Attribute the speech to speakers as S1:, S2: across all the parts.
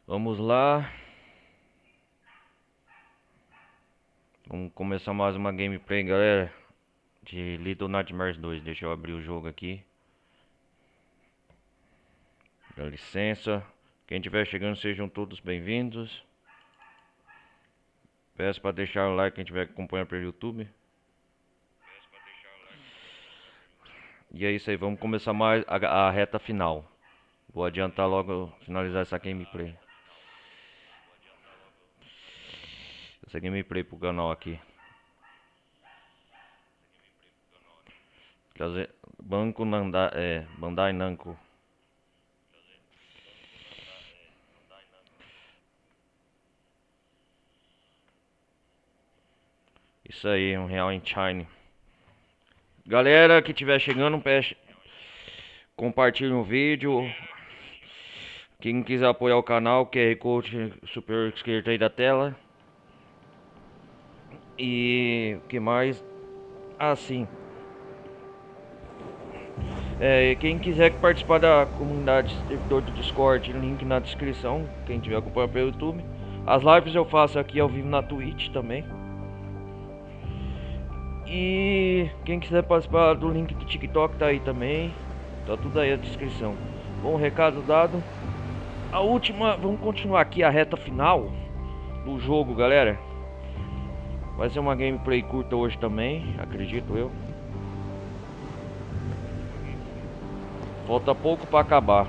S1: Vamos lá. Vamos começar mais uma gameplay, galera, de Little Nightmares 2. Deixa eu abrir o jogo aqui. Dá licença. Quem estiver chegando, sejam todos bem-vindos. Peço para deixar o like quem estiver acompanhando pelo YouTube. E é isso aí, vamos começar mais a reta final. Vou adiantar logo, finalizar essa gameplay. Essa gameplay pro canal aqui. Banco Nanda, Bandai Namco. Isso aí, R$1 em China. Galera que estiver chegando, compartilhe o vídeo. Quem quiser apoiar o canal, QR Code superior esquerda aí da tela. E o que mais? Assim. Quem quiser participar da comunidade servidor do Discord, link na descrição. Quem tiver acompanhando pelo YouTube. As lives eu faço aqui ao vivo na Twitch também. E quem quiser participar do link do TikTok tá aí também. Tá tudo aí na descrição. Bom, recado dado. A última, vamos continuar aqui a reta final do jogo, galera. Vai ser uma gameplay curta hoje também, acredito eu. Falta pouco para acabar.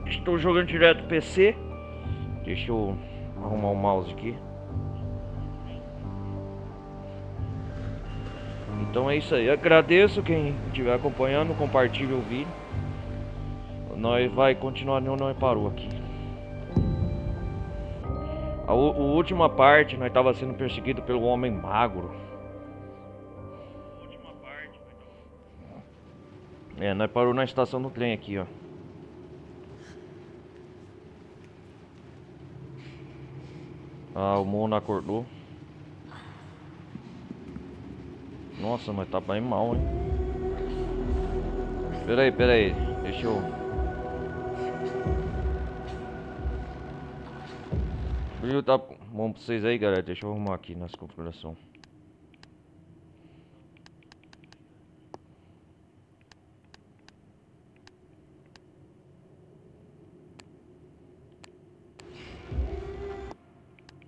S1: Estou jogando direto PC. Deixa eu arrumar o mouse aqui. Então é isso aí. Agradeço quem estiver acompanhando, compartilhe o vídeo. Nós vai continuar, não parou aqui. A última parte, nós tava sendo perseguido pelo homem magro. Nós parou na estação do trem aqui, ó. Ah, o Mono acordou. Nossa, mas tá bem mal, hein. Pera aí, deixa eu... O vídeo tá bom pra vocês aí, galera. Deixa eu arrumar aqui nas configurações.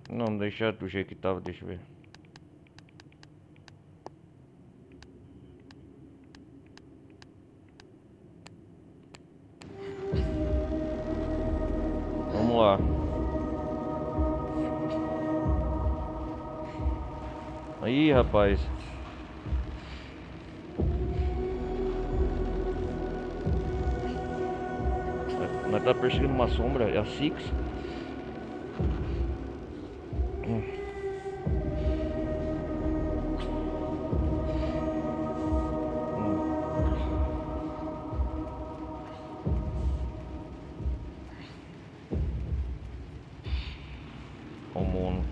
S1: Não, deixar do jeito que tava, deixa eu ver. Vamos lá. Aí, rapaz. Nós tá perseguindo uma sombra, é a Six. O Mono.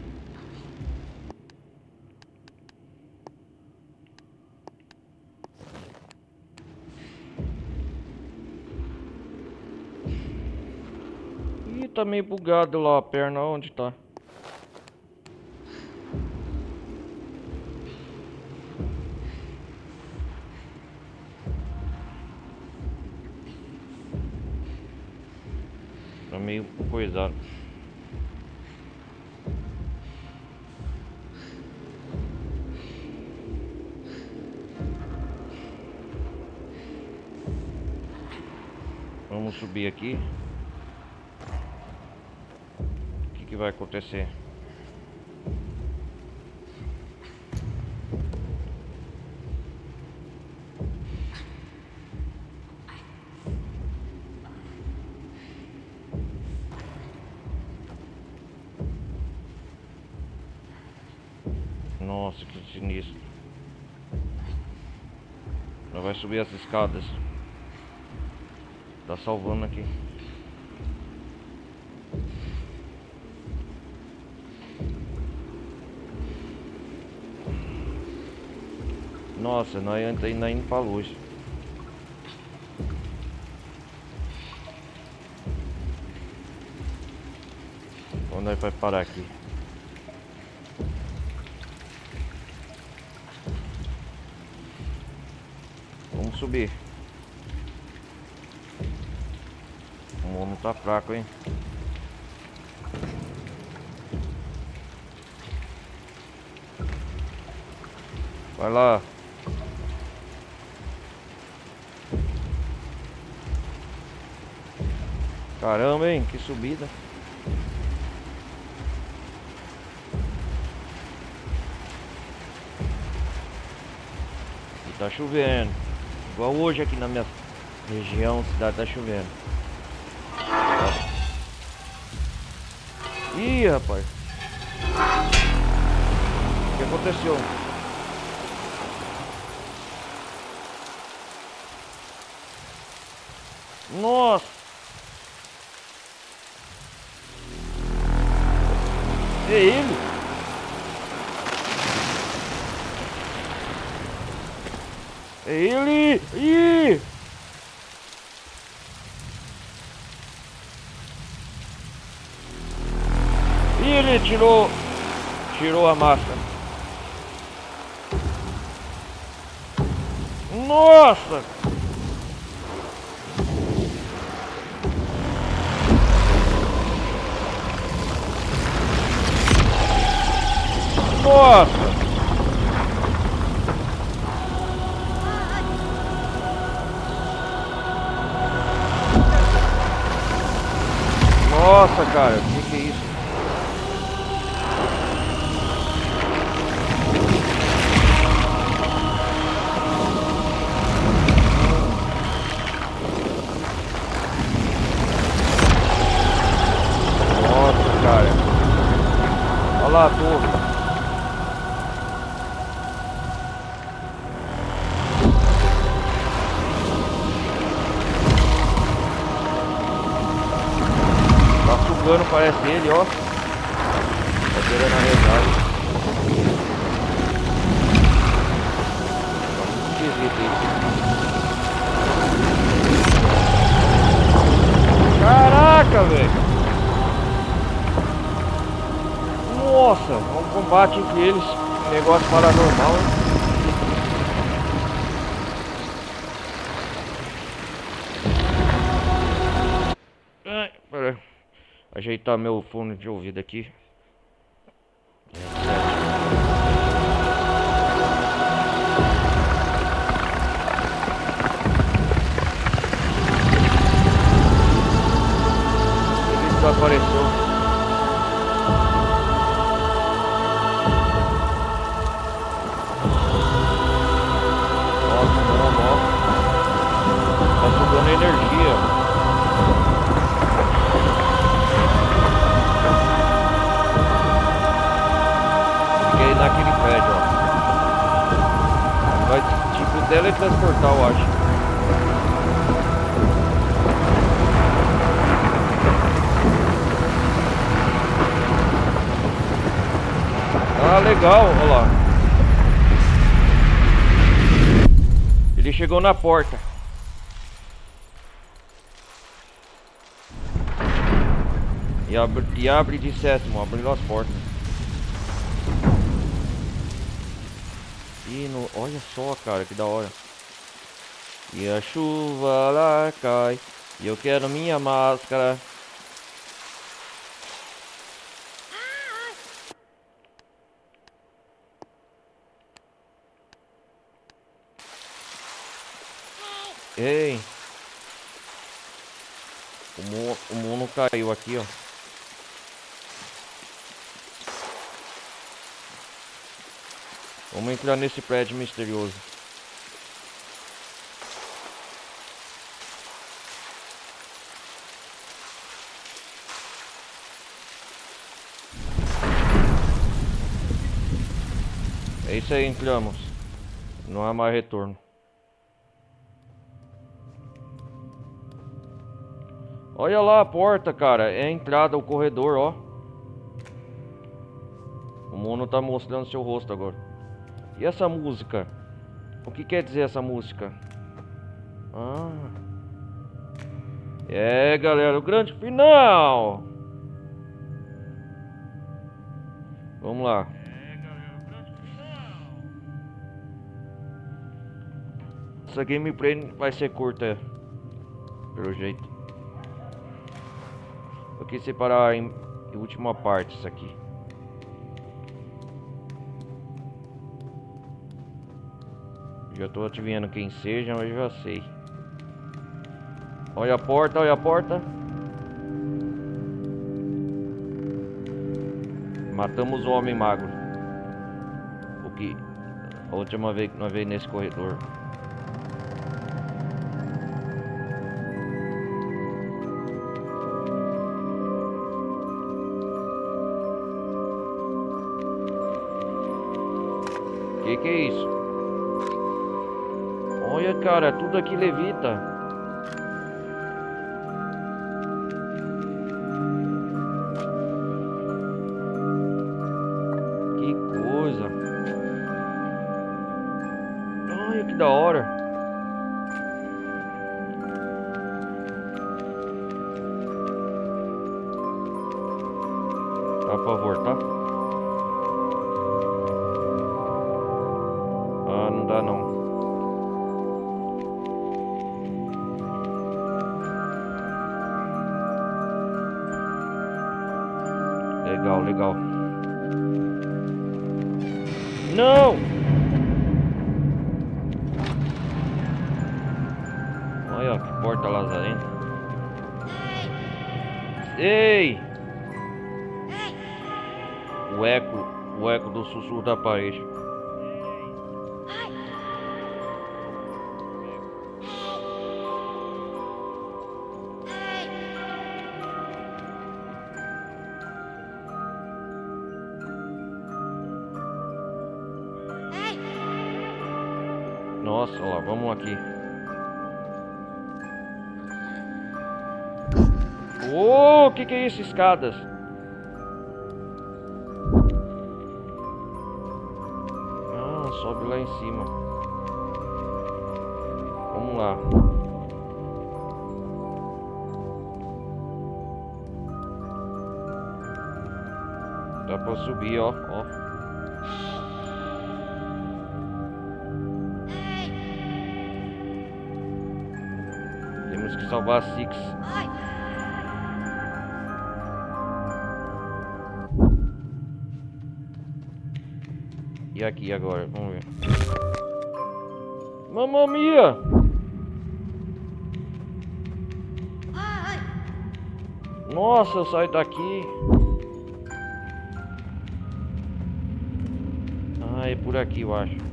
S1: Ih, tá meio bugado lá a perna, onde tá? Tá meio coisado. Vamos subir aqui. O que vai acontecer? Nossa, que sinistro. Nós vai subir as escadas. Tá salvando aqui. Nossa, nós ainda indo pra luz. Onde nós vai parar aqui? Vamos subir. O mono tá fraco, hein? Vai lá. Caramba, hein? Que subida. E tá chovendo. Igual hoje aqui na minha região, cidade tá chovendo. Ih, rapaz. O que aconteceu? Nossa! É ele? É ele! Ih! Ih, ele tirou a máscara. Nossa! Nossa! Nossa, cara, que é isso? Nossa, cara. Olha lá a torre. Tá sugando, parece ele, ó. Tá querendo arredar. Tá muito esquisito isso. Caraca, velho. Nossa, é um combate entre eles. Negócio paranormal, hein? Ai, pera. Ajeitar meu fone de ouvido aqui. Ele desapareceu. Nossa, não. Tá sugando energia. Fiquei naquele prédio, ó. Vai tipo teletransportar, eu acho. Ah, legal, olha lá. Ele chegou na porta. E abre de sétimo, abrindo as portas. E no, olha só, cara, que da hora. E a chuva lá cai. E eu quero minha máscara. Ei. O mono caiu aqui, ó. Vamos entrar nesse prédio misterioso. É isso aí, entramos. Não há mais retorno. Olha lá a porta, cara. É a entrada, o corredor, ó. O mono tá mostrando seu rosto agora. E essa música? O que quer dizer essa música? Ah. É, galera, o grande final. Vamos lá. Essa gameplay vai ser curta, pelo jeito. Eu quis separar em última parte isso aqui. Já tô adivinhando quem seja, mas já sei. Olha a porta, olha a porta. Matamos o homem magro. O que? A última vez que nós veio nesse corredor. Que é isso? Olha, cara, tudo aqui levita. Que coisa. Olha que da hora. Dá pra voltar? Ah, não dá não. Legal, legal. Não! Olha que porta lazarenta. Ei! O eco do sussurro da parede. Nossa, ó lá, vamos aqui. Oh, que é isso? Escadas. Ah, sobe lá em cima. Vamos lá. Dá pra subir, ó, ó. Temos que salvar a Six. E aqui agora, vamos ver. Mamma mia! Nossa, eu saio daqui. Ah, é por aqui, eu acho.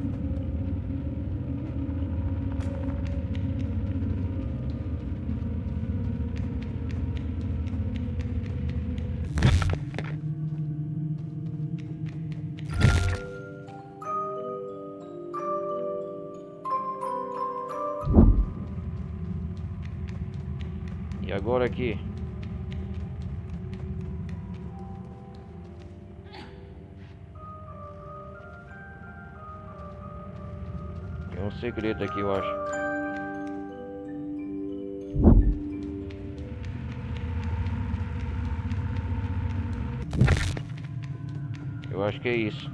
S1: E agora aqui? Tem um segredo aqui, eu acho. Eu acho que é isso.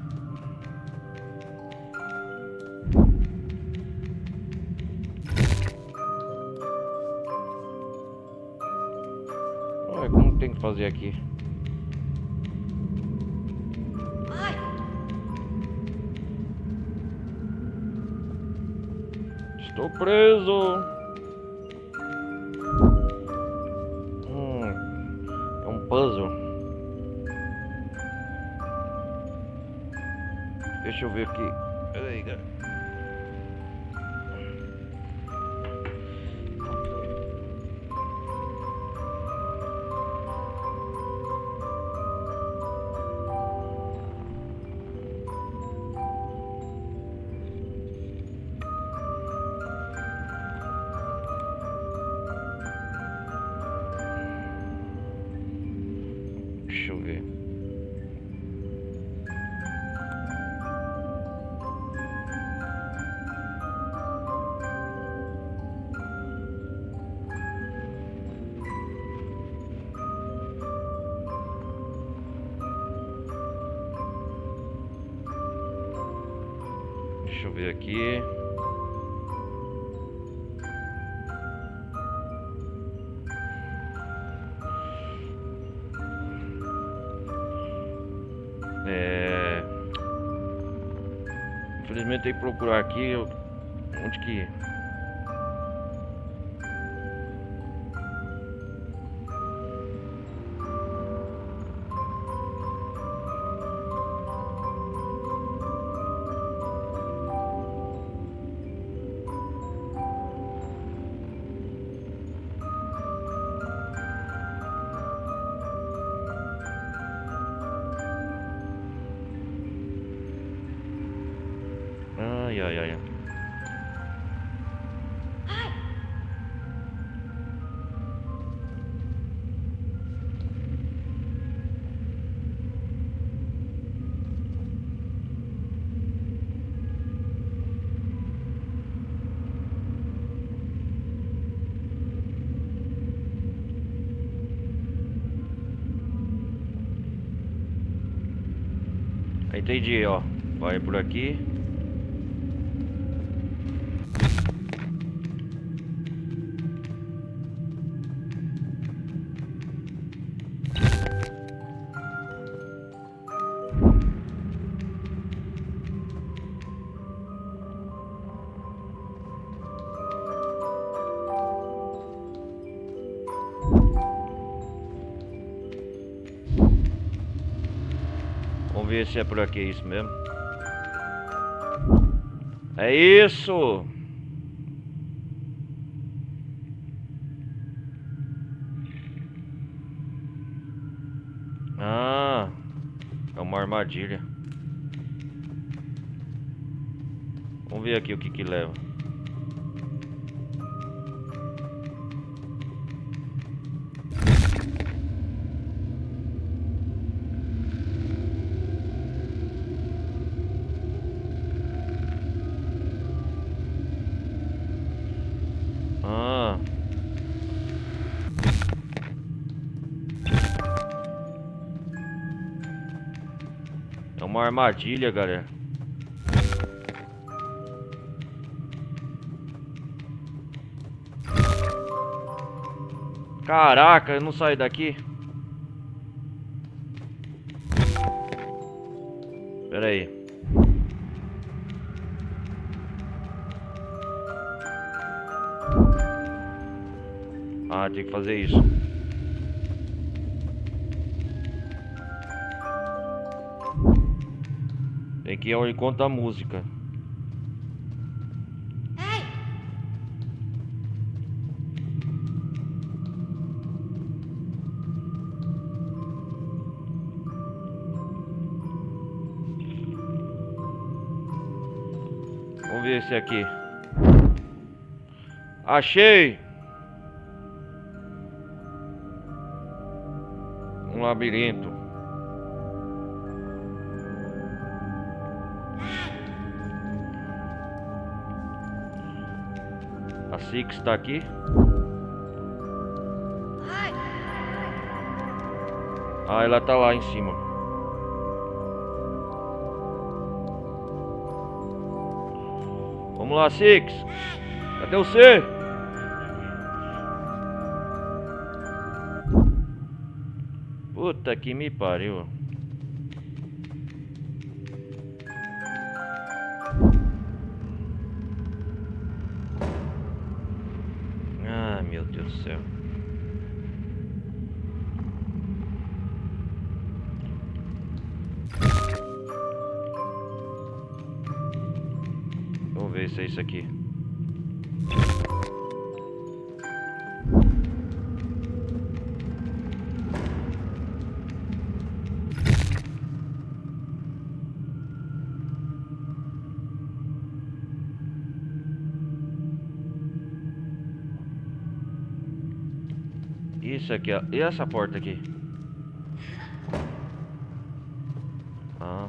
S1: Olha, como tem que fazer aqui? Estou preso. É um puzzle. Deixa eu ver aqui. Peraí, cara. Deixa eu ver. Deixa eu ver aqui. Infelizmente tem que procurar aqui onde que... Ai, ai, ai. Entendi, ó. Vai por aqui. Vamos ver se é por aqui, é isso mesmo. É isso! Ah, é uma armadilha. Vamos ver aqui o que que leva. Ah. É uma armadilha, galera. Caraca, eu não saio daqui. Pera aí. Ah, tem que fazer isso. Tem que ir ao encontro da música. Vamos ver esse aqui. Achei! Um labirinto. A Six tá aqui. Ah, ela tá lá em cima. Vamos lá, Six. Cadê você? Puta que me pariu. Ah, meu Deus do céu. Vamos ver se é isso aqui. Isso aqui, ó. E essa porta aqui? Ah.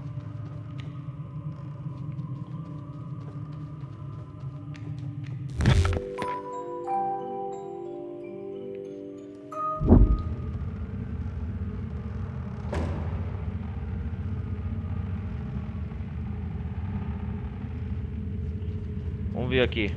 S1: Vamos ver aqui.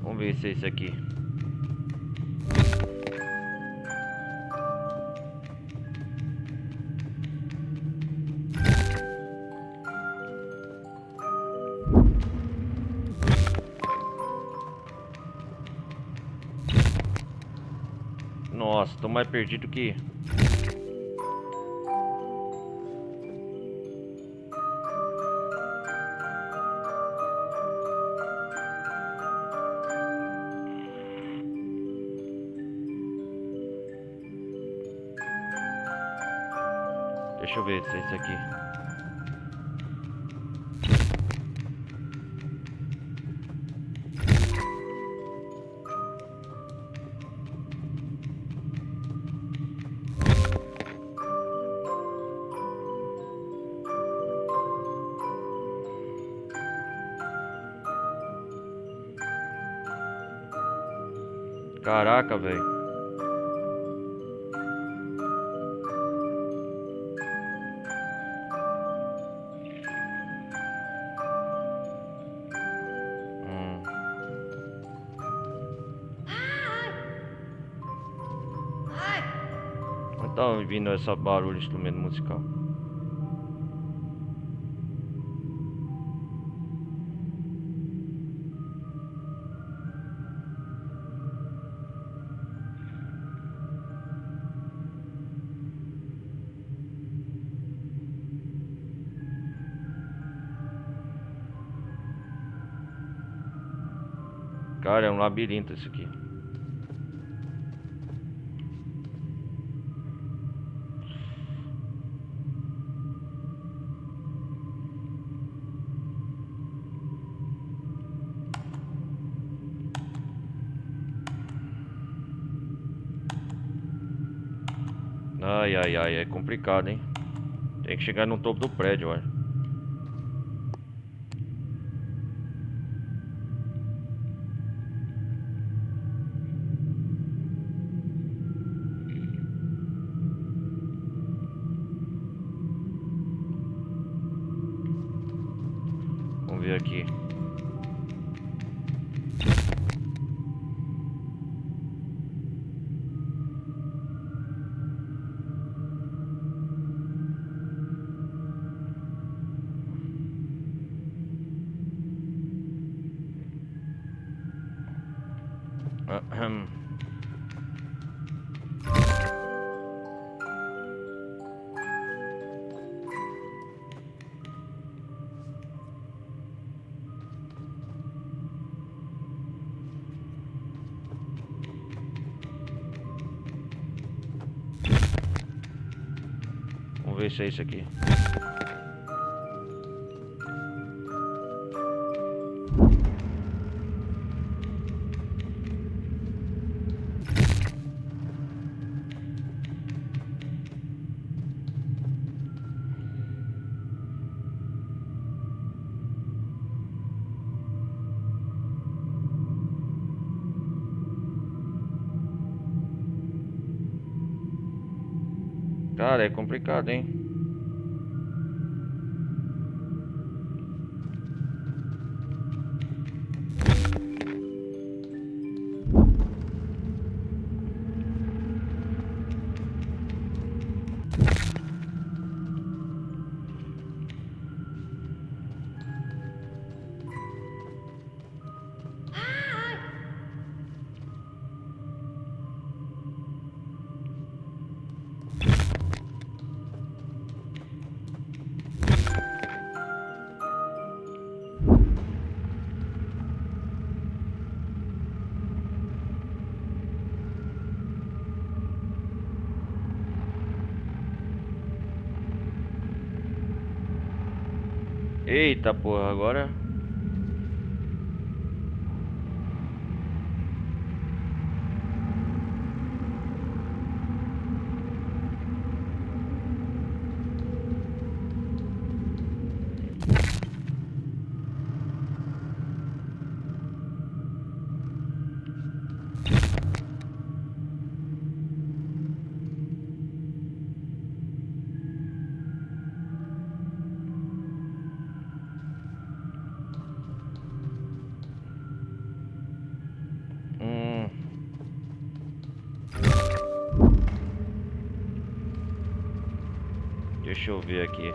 S1: Vamos ver se é esse aqui. Nossa, tô mais perdido que... Deixa eu ver se é esse aqui. Caraca, velho. Onde tá vindo esse barulho, instrumento musical? Cara, é um labirinto isso aqui. Ai, ai, ai, é complicado, hein? Tem que chegar no topo do prédio, olha. Vamos ver aqui. Ahem. Vamos ver se é isso aqui. Cara, é complicado, hein? Eita porra, agora. Deixa eu ver aqui.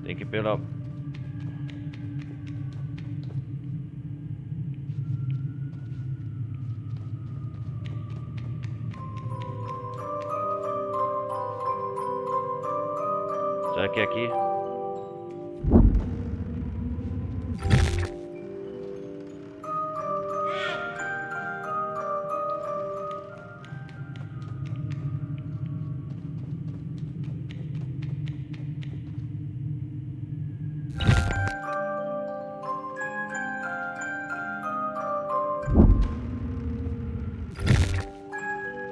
S1: Tem que ir pela... Será que é aqui?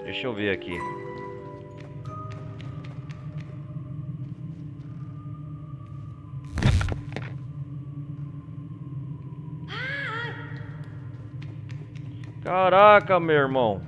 S1: Deixa eu ver aqui. Caraca, meu irmão.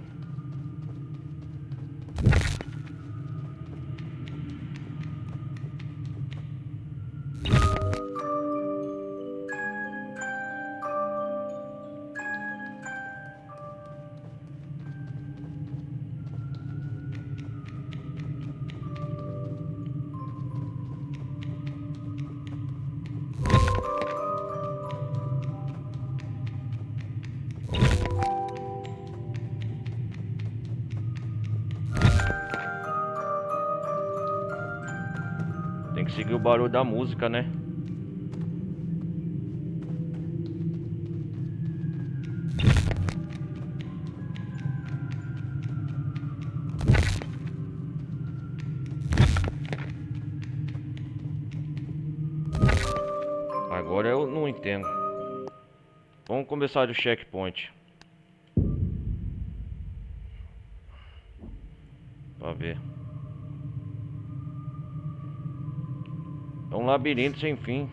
S1: Tem que seguir o barulho da música, né? Agora eu não entendo. Vamos começar do checkpoint. Pra ver. É um labirinto sem fim.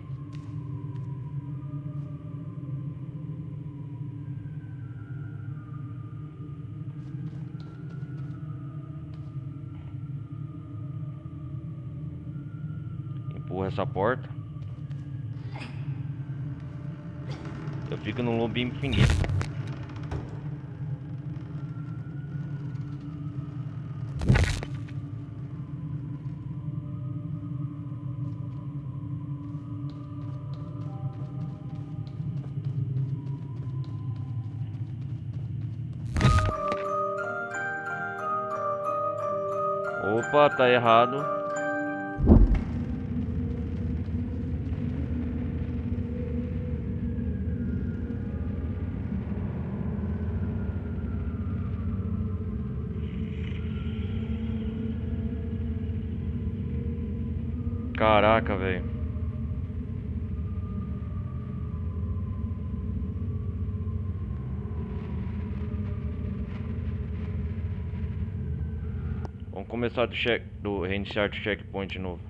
S1: Empurra essa porta. Eu fico num loop infinito. Opa, tá errado. Caraca, velho. Vamos começar do reiniciar do checkpoint de novo.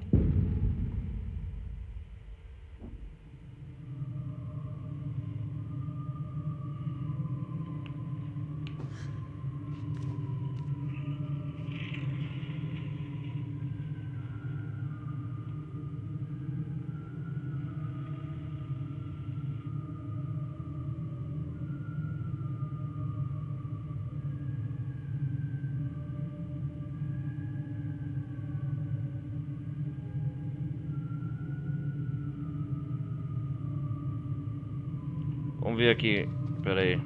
S1: Vamos ver aqui. Pera aí.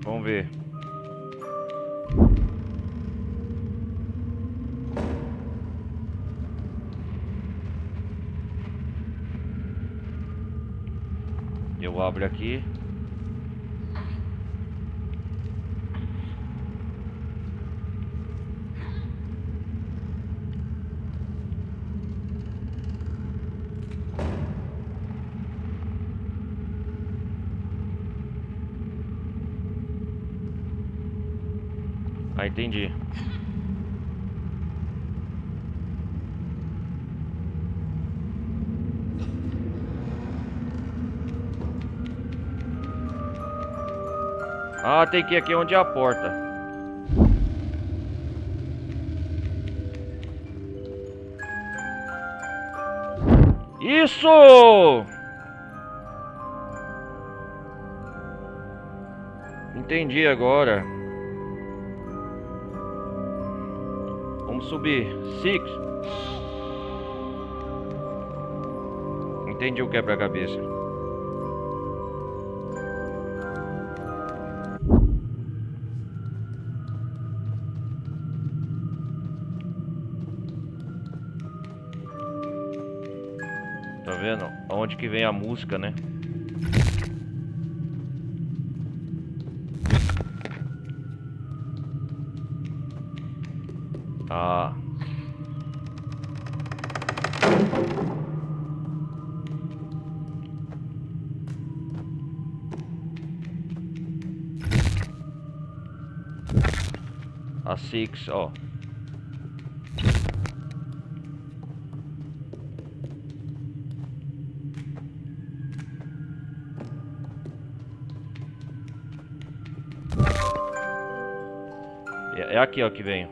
S1: Vamos ver. Eu abro aqui. Ah, entendi. Ah, tem que ir aqui onde é a porta. Isso! Entendi agora. Vamos subir. Six. Entendi o quebra-cabeça. Tá vendo? Onde que vem a música, né? Ah. A Six, ó. É aqui, ó, que vem.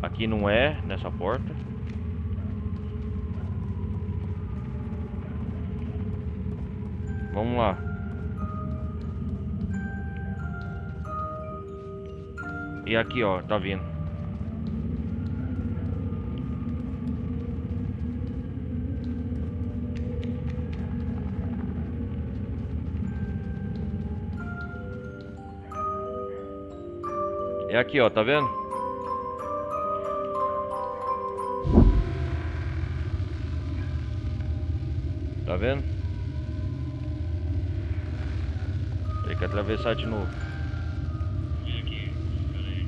S1: Aqui não é, nessa porta. Vamos lá. E aqui, ó, tá vindo. É aqui, ó, tá vendo? Tá vendo? Tem que atravessar de novo.
S2: Vem aqui, peraí.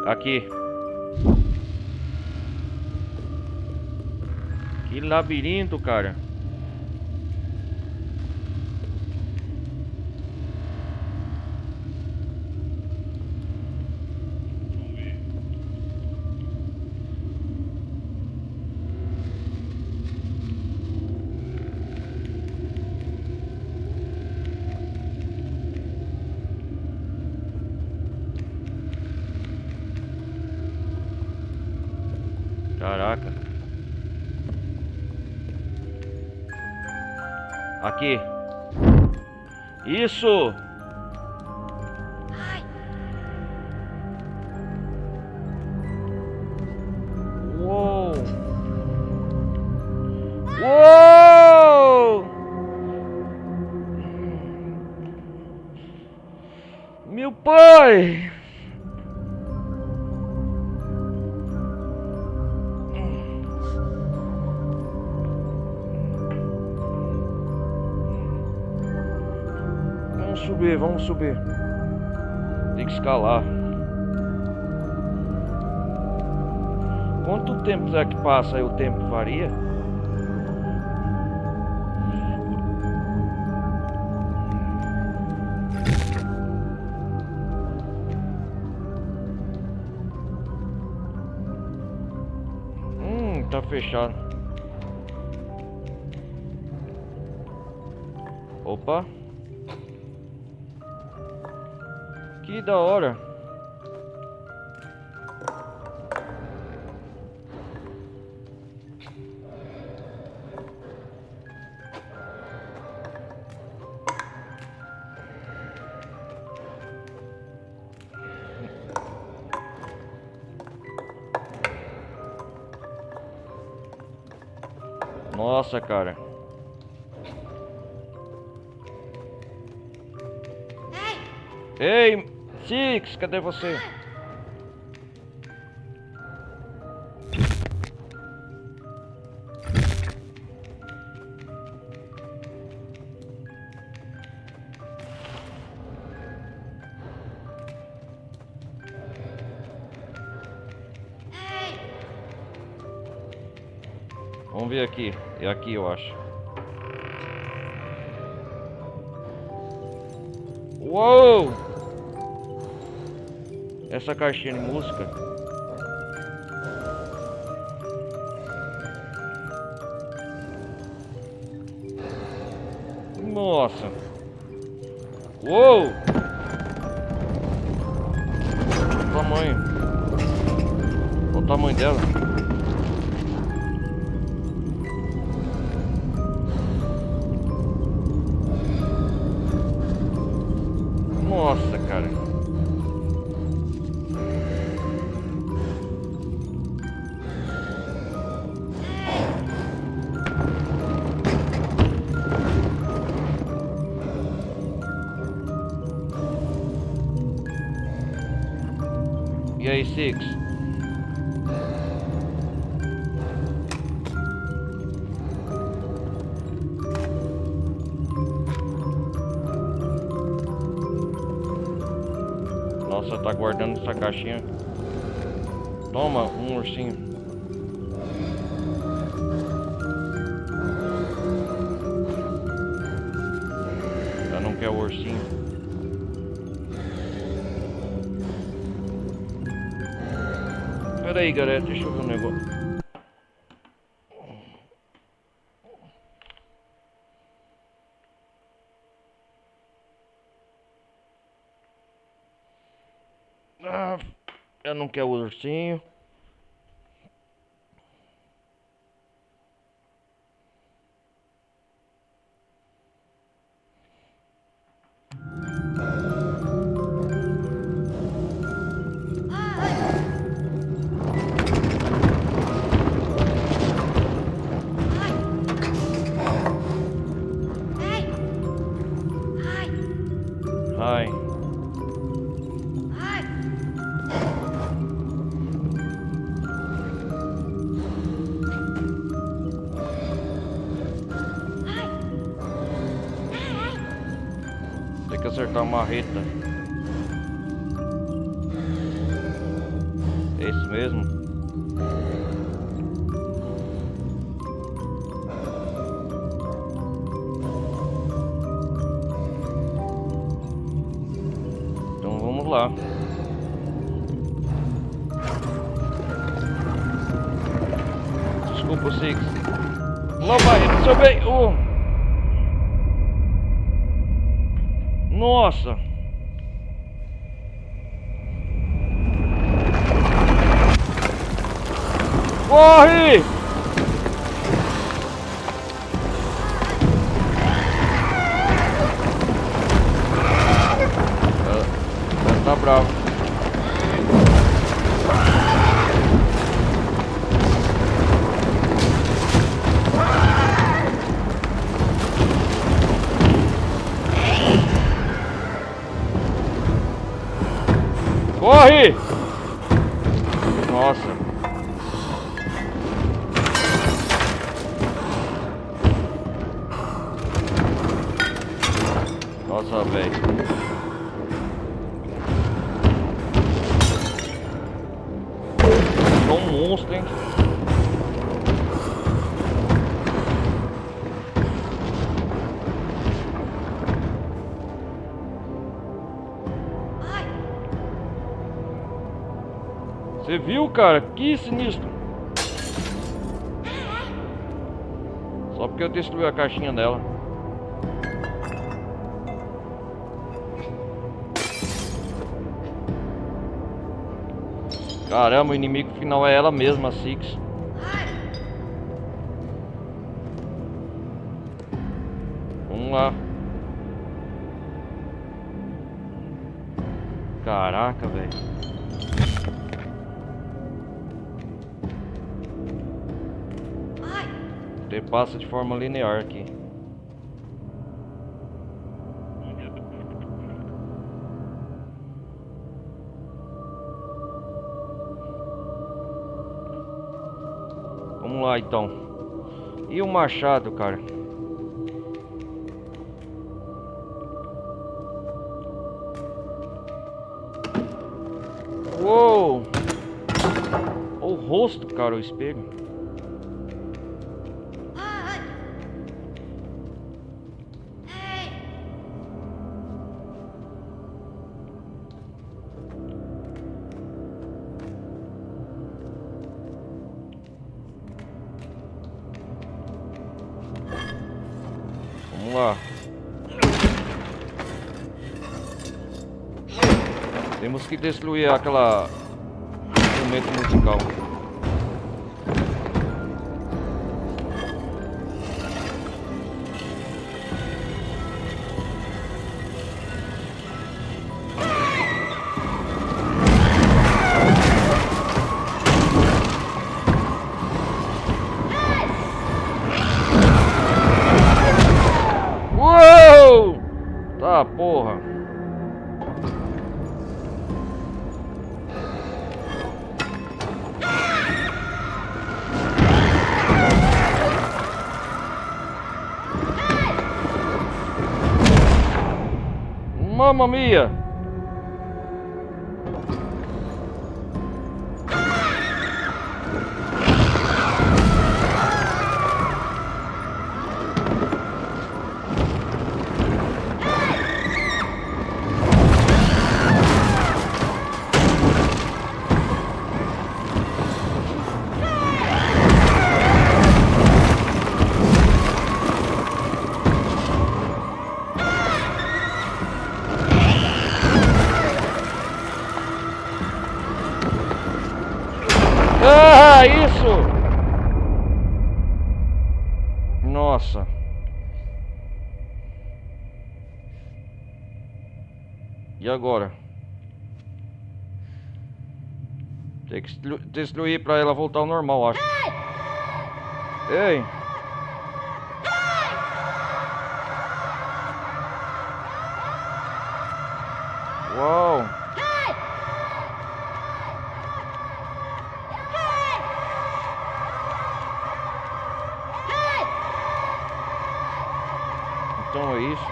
S1: Aqui. Que labirinto, cara.
S2: Vamos ver.
S1: Caraca. Aqui. Isso! Uou! Uou! Meu pai! Vamos subir, vamos subir. Tem que escalar. Quanto tempo será que passa aí? O tempo varia? Tá fechado. Opa. Que da hora. Nossa, cara. Ei, Six, cadê você? Vamos ver aqui. É aqui, eu acho. Uou! Essa caixinha de música. Nossa! Uou! O tamanho. Olha o tamanho dela. Nossa, cara. E aí, Six? Nossa, tá guardando essa caixinha. Toma, um ursinho. Já não quer o ursinho. Pera aí, galera, deixa eu ver um negócio. Ah, eu não quero o ursinho. Ai. Tem que acertar uma marreta. É isso mesmo. Então vamos lá. Desculpa, Six. Lá vai, seu bem. Nossa. Corre! Ela tá bravo. Corre! Nossa. Nossa, velho. É um monstro, hein? Você viu, cara? Que sinistro. Só porque eu destruí a caixinha dela. Caramba, o inimigo final é ela mesma, a Six. Vamos lá. Caraca, velho. Ele passa de forma linear aqui. Vamos lá então. E o machado, cara? Uou! O rosto, cara, o espelho. Vamos lá. Temos que destruir aquela instrumento musical. Uou! Tá, porra. Mamma mia! Ah, isso! Nossa. E agora? Tem que destruir pra ela voltar ao normal, acho. Ei! Uau! Então é isso.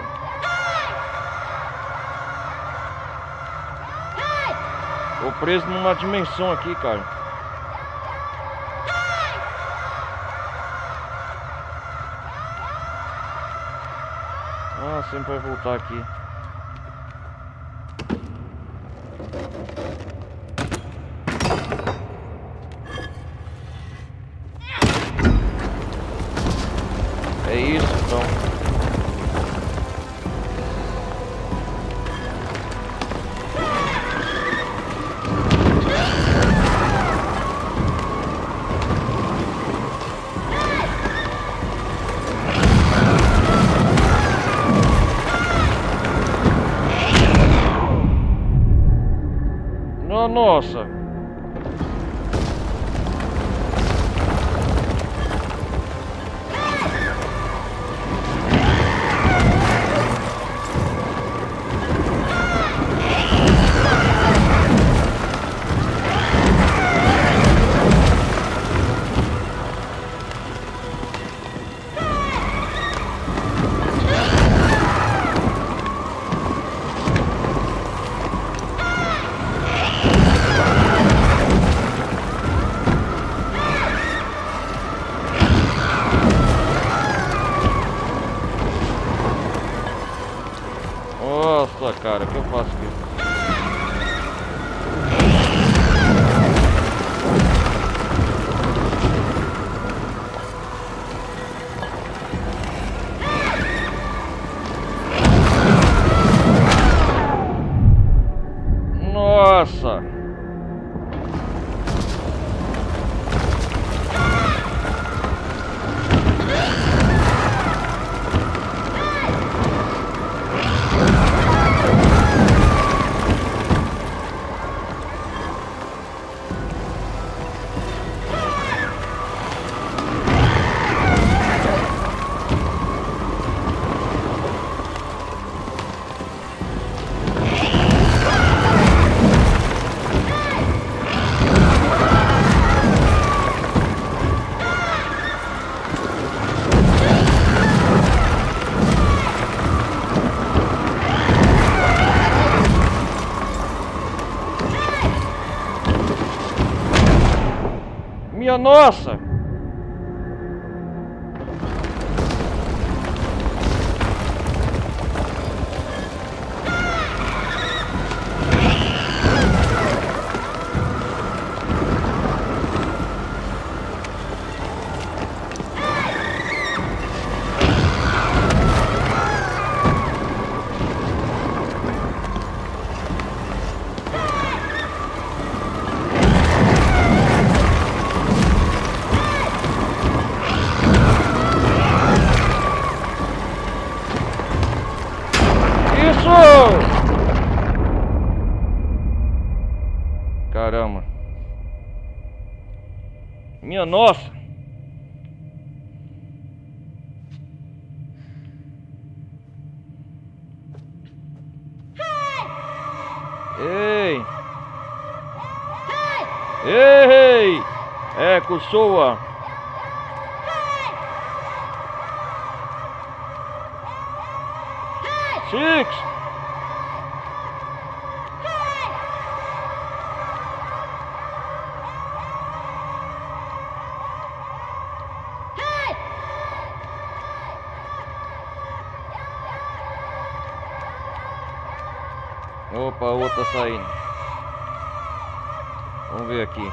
S1: Tô preso numa dimensão aqui, cara. Ah, sempre vai voltar aqui. É isso, então. Nossa! nossa! Caramba. Minha nossa. Ei. Ei. É, Kusoa. Six. Opa, a outra saindo. Vamos ver aqui.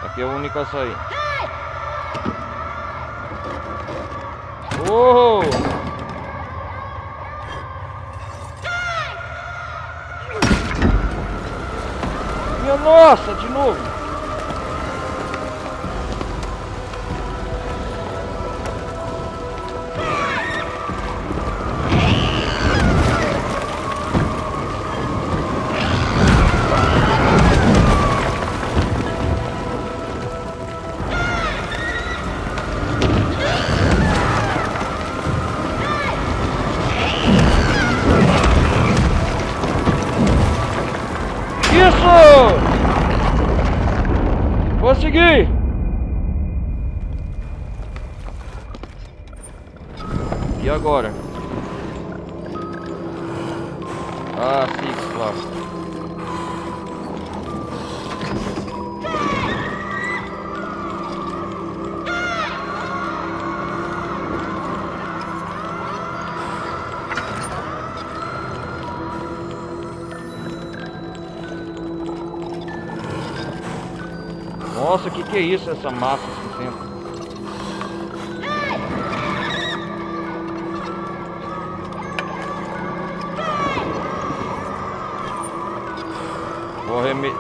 S1: Aqui é a única a sair. Oh! Minha nossa, de novo. Isso! Consegui! E agora? Ah, Six, claro. Nossa, que é isso, essa massa cinzenta? Vou arremeter.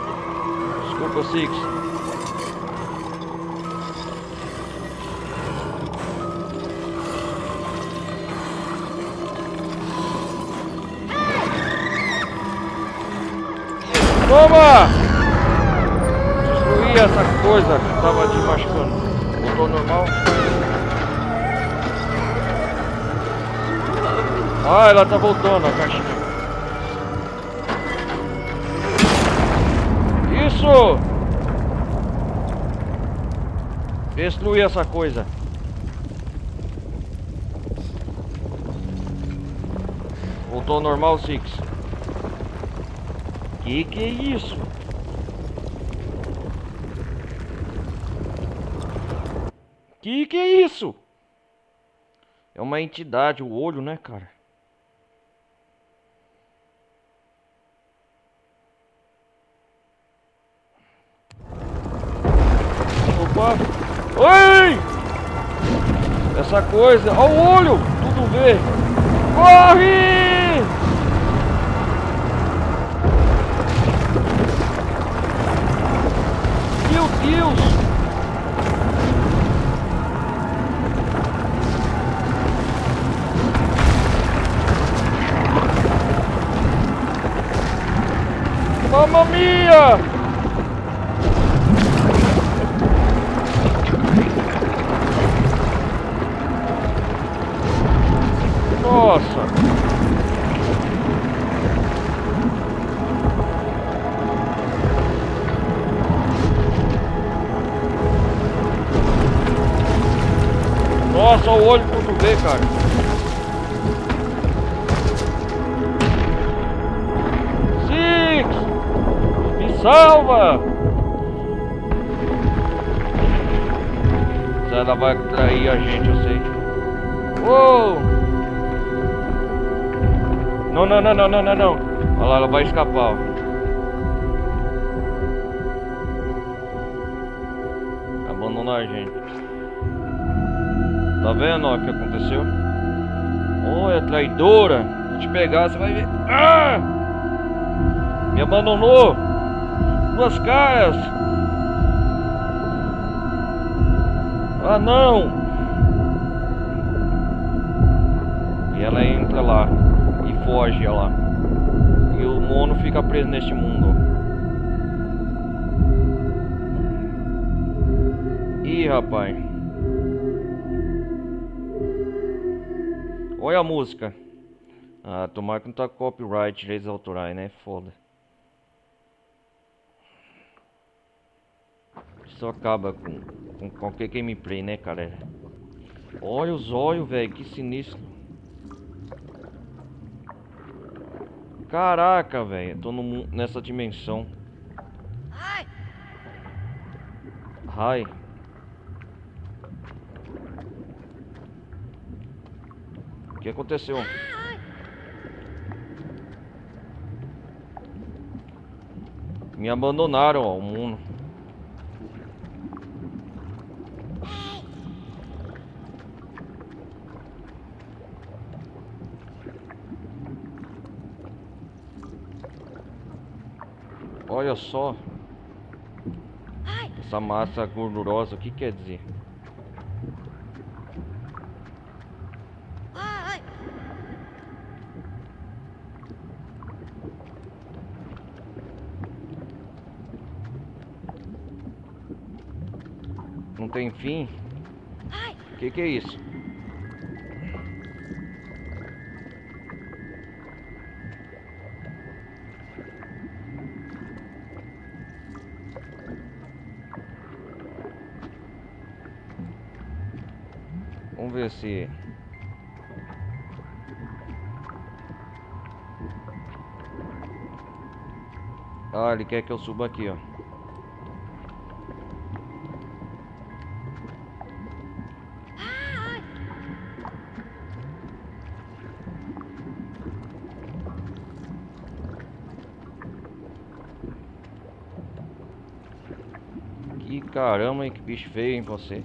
S1: Desculpa, Six. Toma! Essa coisa que tava te machucando. Voltou normal? Ah, ela tá voltando a caixinha. Isso! Destruir essa coisa. Voltou ao normal, Six. Que é isso? Que é isso? É uma entidade, o olho, né, cara? Opa! Oi! Essa coisa, ó o olho, tudo vê. Corre! Meu Deus! Mamma mia! Nossa! Nossa, o olho tudo vê, cara. Salva! Ela vai trair a gente, eu sei. Uou! Não. Olha lá, ela vai escapar, ó. Abandonou a gente. Tá vendo, ó, o que aconteceu? Olha, traidora. Vou te pegar, você vai ver. Ah! Me abandonou. Duas caras. Ah, não. E ela entra lá e foge, olha lá. E o mono fica preso neste mundo. Ih, rapaz. Olha a música. Ah, tomara que não tá copyright, direitos autorais, né? Foda. Isso acaba com qualquer gameplay, né, cara? Olha os olhos, velho. Que sinistro. Caraca, velho. Tô nessa dimensão. Ai. O que aconteceu? Me abandonaram, ó, o mundo. Olha só. Essa massa gordurosa, o que quer dizer? Não tem fim? O que é isso? Vamos ver se... Ah, ele quer que eu suba aqui, ó. Que caramba, hein? Que bicho feio, hein, você.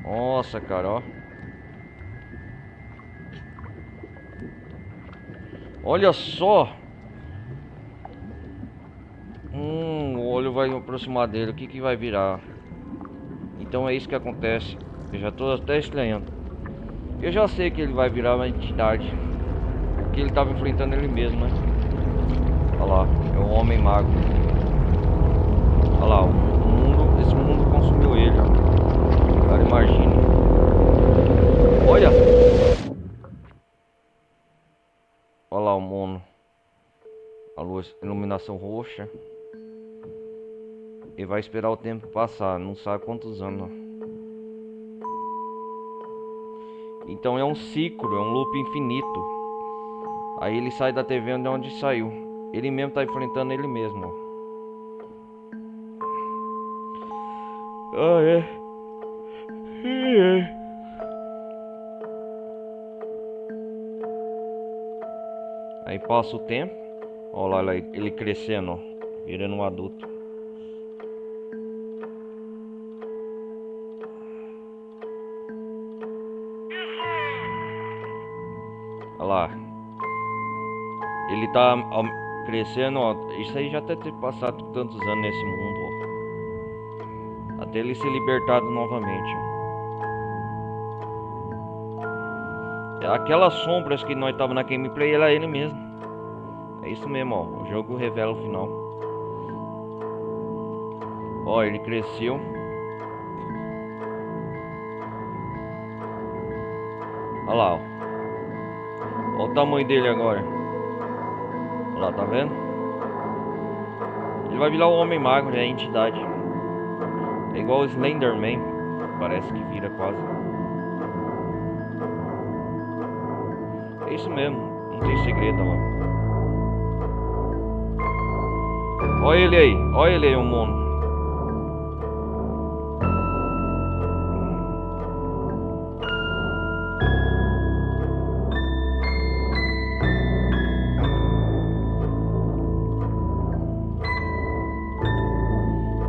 S1: Nossa, cara, ó. Olha só. O olho vai aproximar dele. O que que vai virar? Então é isso que acontece. Eu já tô até estranhando. Eu já sei que ele vai virar uma entidade. Porque ele tava enfrentando ele mesmo, né? Olha lá, é o homem mago. Olha lá, esse mundo consumiu ele, ó. Cara, imagine. Olha! Olha lá o mono. A luz, iluminação roxa. Ele vai esperar o tempo passar, não sabe quantos anos. Então é um ciclo, é um loop infinito. Aí ele sai da TV de onde saiu. Ele mesmo tá enfrentando ele mesmo, ó. Ah, é. Aí passa o tempo. Olha lá ele crescendo, ó, virando um adulto. Olha lá. Ele tá crescendo, ó. Isso aí já deve ter passado tantos anos nesse mundo, ó. Até ele ser libertado novamente, ó. Aquelas sombras que nós tava na gameplay, era ele mesmo. É isso mesmo, ó. O jogo revela o final. Ó, ele cresceu. Olha lá, ó. Olha o tamanho dele agora. Olha lá, tá vendo? Ele vai virar o Homem Mago, é a entidade. É igual o Slenderman. parece que vira quase. É isso mesmo, não tem segredo, ó. Olha ele aí, o mono.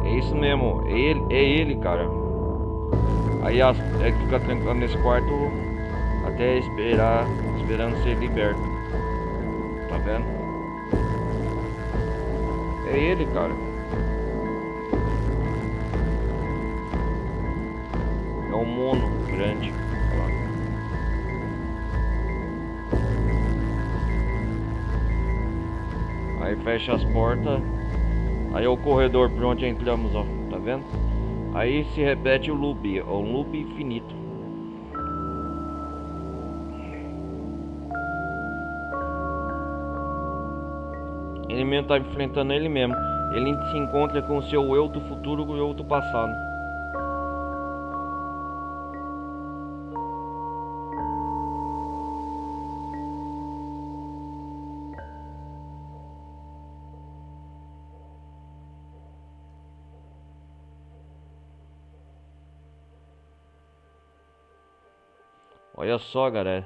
S1: É isso mesmo, é ele, cara. Aí ele fica trancado nesse quarto até esperando ser liberto. Tá vendo? É ele, cara. É um mono grande. Aí fecha as portas. Aí é o corredor por onde entramos, ó. Tá vendo? Aí se repete o loop, um loop infinito. Ele mesmo tá enfrentando ele mesmo. Ele se encontra com o seu eu do futuro e o eu do passado. Olha só, galera.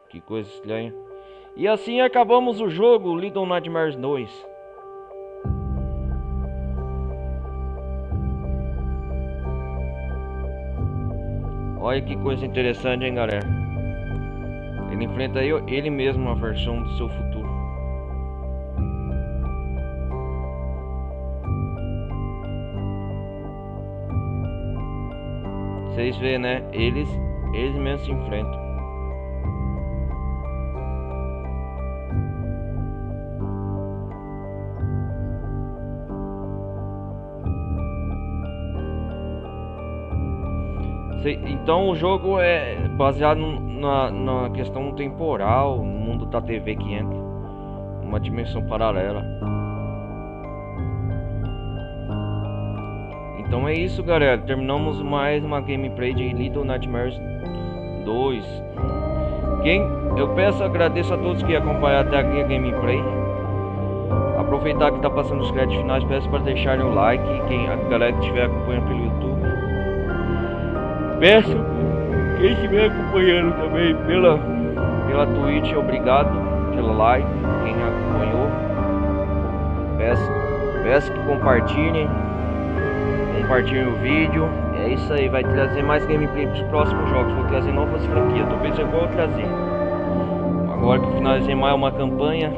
S1: Que coisa estranha. E assim acabamos o jogo, Little Nightmares 2. Olha que coisa interessante, hein, galera. Ele enfrenta ele mesmo, a versão do seu futuro. Vocês vê, né? Eles mesmos se enfrentam. Então o jogo é baseado na questão temporal, no mundo da TV que entra, uma dimensão paralela. Então é isso, galera. Terminamos mais uma gameplay de Little Nightmares 2. Eu agradeço a todos que acompanharam até aqui a gameplay. Aproveitar que tá passando os créditos finais, peço para deixarem o like. A galera que estiver acompanhando pelo YouTube, peço quem estiver acompanhando também pela Twitch, obrigado pelo like. Quem acompanhou, peço que compartilhem o vídeo. É isso aí, vai trazer mais gameplay para os próximos jogos. Vou trazer novas franquias, talvez eu vou trazer. Agora que finalizei mais uma campanha,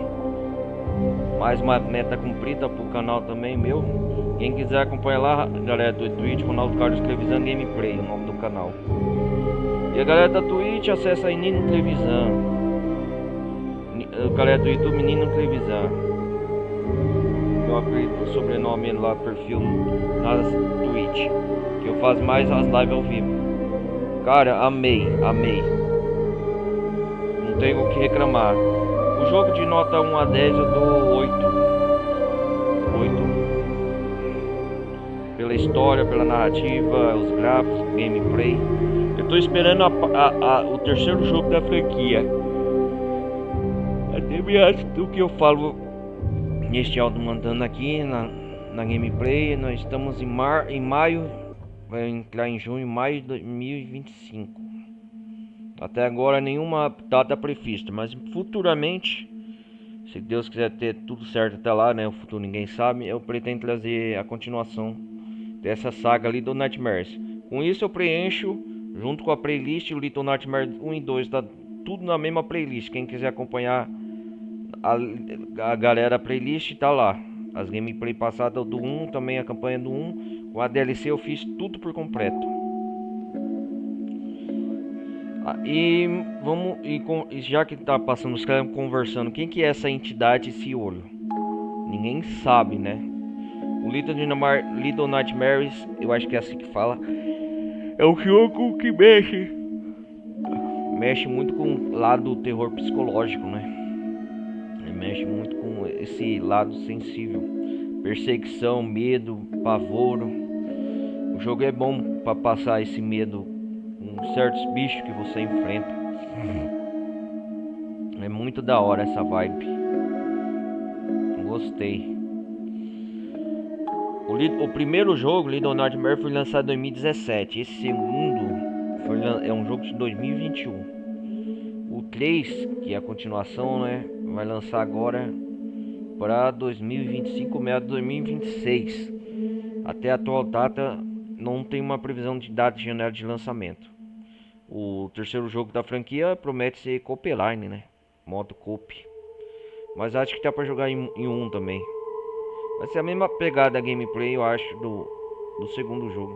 S1: mais uma meta cumprida pro canal também meu. Quem quiser acompanhar lá, galera do Twitch, Ronaldo Carlos Televisão Gameplay, o nome do canal. E a galera da Twitch acessa aí Nino Televisão. A galera do YouTube, Nino Televisão. Meu apelido, sobrenome lá, perfil nas Twitch, que eu faço mais as lives ao vivo. Cara, amei. Não tenho o que reclamar. O jogo de nota 1 a 10 eu dou 8. Pela história, pela narrativa, os gráficos, gameplay. Eu tô esperando o terceiro jogo da franquia. Até mesmo do que eu falo neste áudio mandando aqui na gameplay. Nós estamos em maio, vai entrar em junho, maio de 2025. Até agora nenhuma data prevista, mas futuramente, se Deus quiser ter tudo certo até lá, né? O futuro ninguém sabe. Eu pretendo trazer a continuação dessa saga ali do Nightmares. Com isso eu preencho junto com a playlist o Little Nightmares 1 e 2, tá tudo na mesma playlist. Quem quiser acompanhar a galera, a playlist tá lá. As gameplay passadas do 1, também a campanha do 1, com a DLC eu fiz tudo por completo. E já que tá passando os caras conversando, quem que é essa entidade, esse olho? Ninguém sabe, né? O Little Nightmares, eu acho que é assim que fala, é um jogo que mexe muito com o lado do terror psicológico, né? Ele mexe muito com esse lado sensível, perseguição, medo, pavoro. O jogo é bom pra passar esse medo com certos bichos que você enfrenta. É muito da hora essa vibe. Gostei. O primeiro jogo, Little Nightmares, foi lançado em 2017. Esse segundo é um jogo de 2021. O 3, que é a continuação, né, vai lançar agora para 2025, meados de 2026. Até a atual data não tem uma previsão de data de janela de lançamento. O terceiro jogo da franquia promete ser co-op-line, né? Modo co-op. Mas acho que dá pra jogar em um também. Vai ser a mesma pegada gameplay, eu acho, do segundo jogo.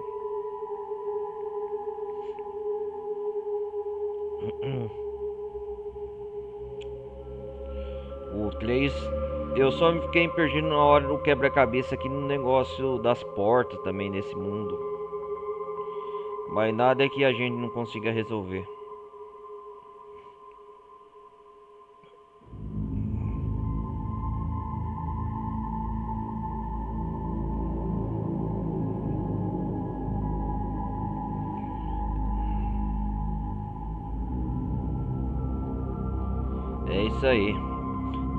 S1: O 3, eu só fiquei perdido na hora do quebra-cabeça aqui no negócio das portas também nesse mundo. Mas nada é que a gente não consiga resolver. É isso aí.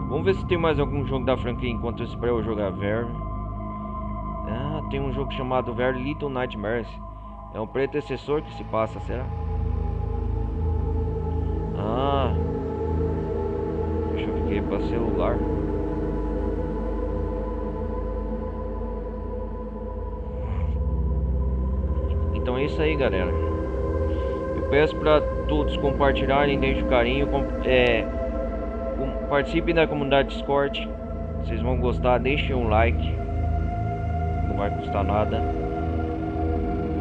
S1: Vamos ver se tem mais algum jogo da franquia enquanto eu espero eu jogar Ver. Ah, tem um jogo chamado Ver Little Nightmares. É um predecessor que se passa, será? Ah, deixa eu ver aqui para celular. Então é isso aí, galera. Eu peço para todos compartilharem, deixem o carinho, participem da comunidade Discord. Vocês vão gostar, deixem um like. Não vai custar nada.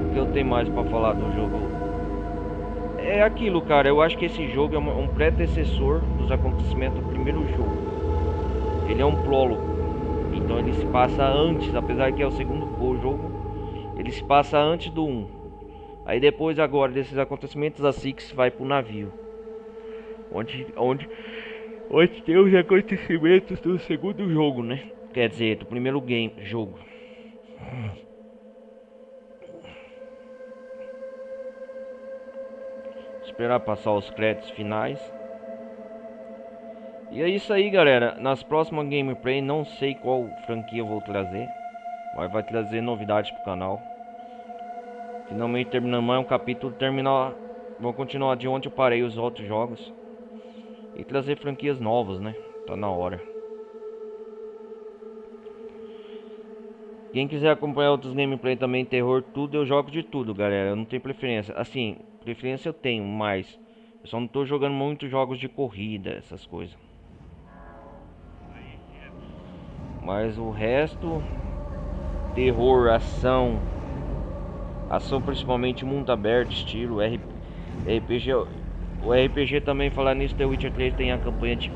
S1: O que eu tenho mais para falar do jogo? É aquilo, cara. Eu acho que esse jogo é um predecessor dos acontecimentos do primeiro jogo. Ele é um prólogo. Então ele se passa antes, apesar que é o segundo jogo. Ele se passa antes do 1. Aí depois agora desses acontecimentos a Six vai pro navio. Onde tem os acontecimentos do segundo jogo, né? Quer dizer, do primeiro jogo. Esperar passar os créditos finais. E é isso aí, galera. Nas próximas gameplay, não sei qual franquia eu vou trazer, mas vai trazer novidades pro canal. Finalmente terminando mais um capítulo, vou continuar de onde eu parei os outros jogos e trazer franquias novas, né? Tá na hora. Quem quiser acompanhar outros gameplay também, terror, tudo, eu jogo de tudo, galera. Eu não tenho preferência. Assim, preferência eu tenho, mas eu só não tô jogando muito jogos de corrida, essas coisas. Mas o resto, terror, ação principalmente mundo aberto, estilo RPG. O RPG também, falar nisso, The Witcher 3 tem a campanha de